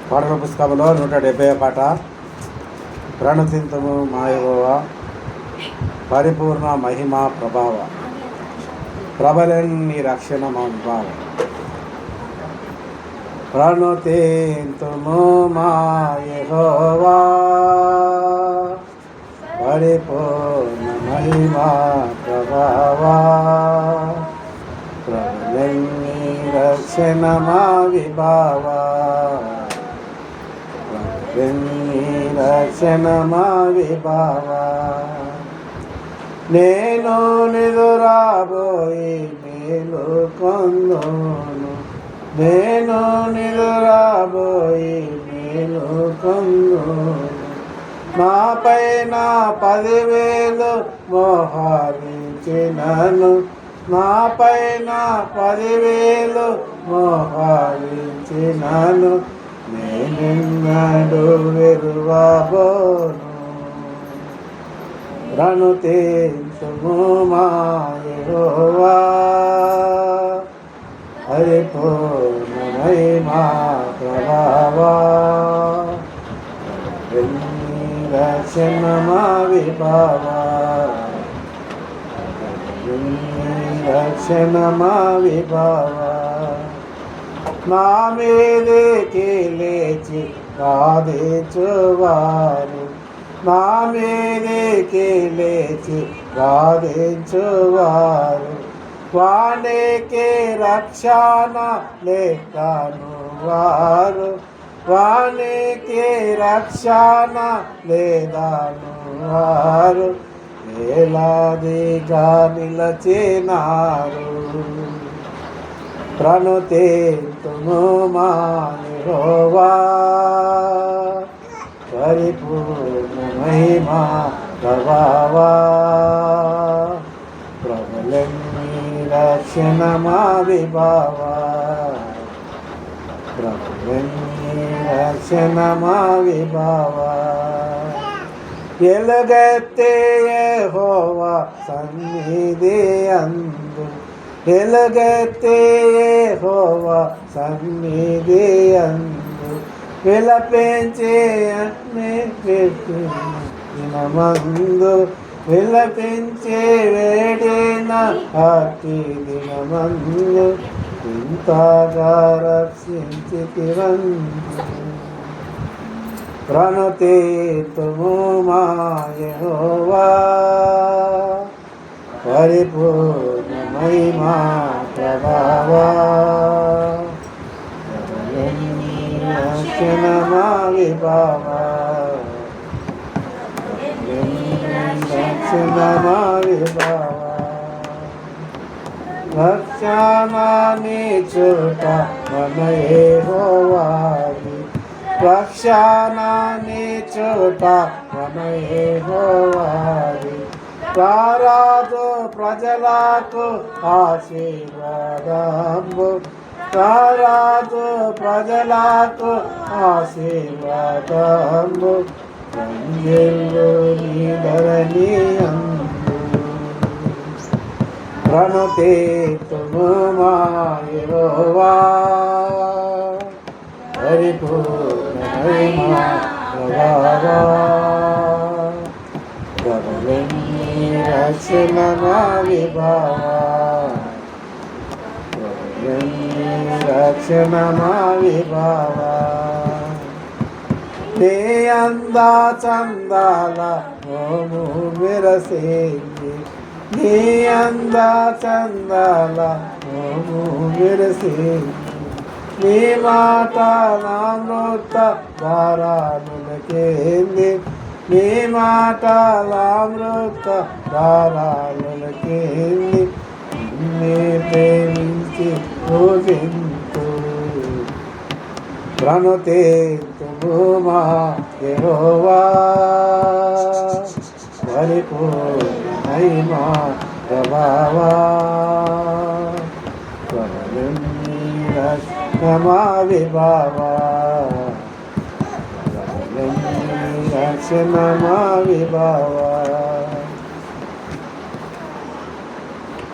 పాటల పుస్తకంలో 170 పాట. ప్రణతింతము మా యెహోవా పరిపూర్ణ మహిమ ప్రభావ ప్రబలని నీ రక్షణ మా విభావ. ప్రణతింతుము మా యెహోవా పరిపూర్ణ మహిమ ప్రభావ ప్రబలని రక్షణ మా విభావ రక్షణ మా విభావ. నేను నిదురాబోయి మేలు కొందును, నేను నిదురాబోయి మేలు కొందును. నాపైన 10,000 మోహరించినను, నాపైన 10,000 మోహరించినను. నేనెన్నడూ విడువబోను. ప్రణతింతుము మా యెహోవా పరిపూర్ణ మహిమ ప్రభావ రక్షణ మా విభావ రక్షణ మా విభావ. నా మీదకి లేచి బాధించువారు, నా మీదకి లేచి బాధించువారు వానికి రక్షణ లేకను వారు, వానికి రక్షణ లేదను వారు వేలాదిగా నిలచినారు. ప్రణతింతుము మా యెహోవా పరిపూర్ణ మహిమ ప్రభావ ప్రబలని రక్షణ మా విభావ ప్రబలని రక్షణ మా విభావ. ఎలుగెత్తి యెహోవా సన్నిధి అందు, ఎలుగెత్తి యెహోవా సన్నిధి అందు విలపించి దినమందు, విలపించి వేడిన అతి దినమందు ఇంతగా రక్షించితివందు. ప్రణతింతుము మా యెహోవా పరిపూర్ణ మహిమ ప్రభావ రక్షణ మా విభావ రక్షణ మా విభావ. రక్షణ నీ చోట మన యెహోవాది, రక్షణ నీ చోట మన యెహోవాది. రారాజు ప్రజలకు ఆశీర్వాదము, రారాజు ప్రజలకు ఆశీర్వాదము రంగిల్లు నీ ధరణి అందు. ప్రణతింతుము మా యెహోవా పరిపూర్ణ మహిమ ప్రభావ ప్రబలని రక్షణ మా విభావ ప్రబలని రక్షణ మా విభావ. నీ అందా చందాల మోము విరసేంది, నీ అందా చందాల మోము విరసేంది. నీ మాట నా మృత భారాలులకేంది, నీ మాట నా మృత భారాలులకేంది. నిన్నే ప్రేమించి పూజింతు. ప్రణతింతుము మా యెహోవా పరిపూర్ణ మహిమ ప్రభావ ప్రబలని రక్షణ మా విభావ ప్రబలని రక్షణ మా విభావ.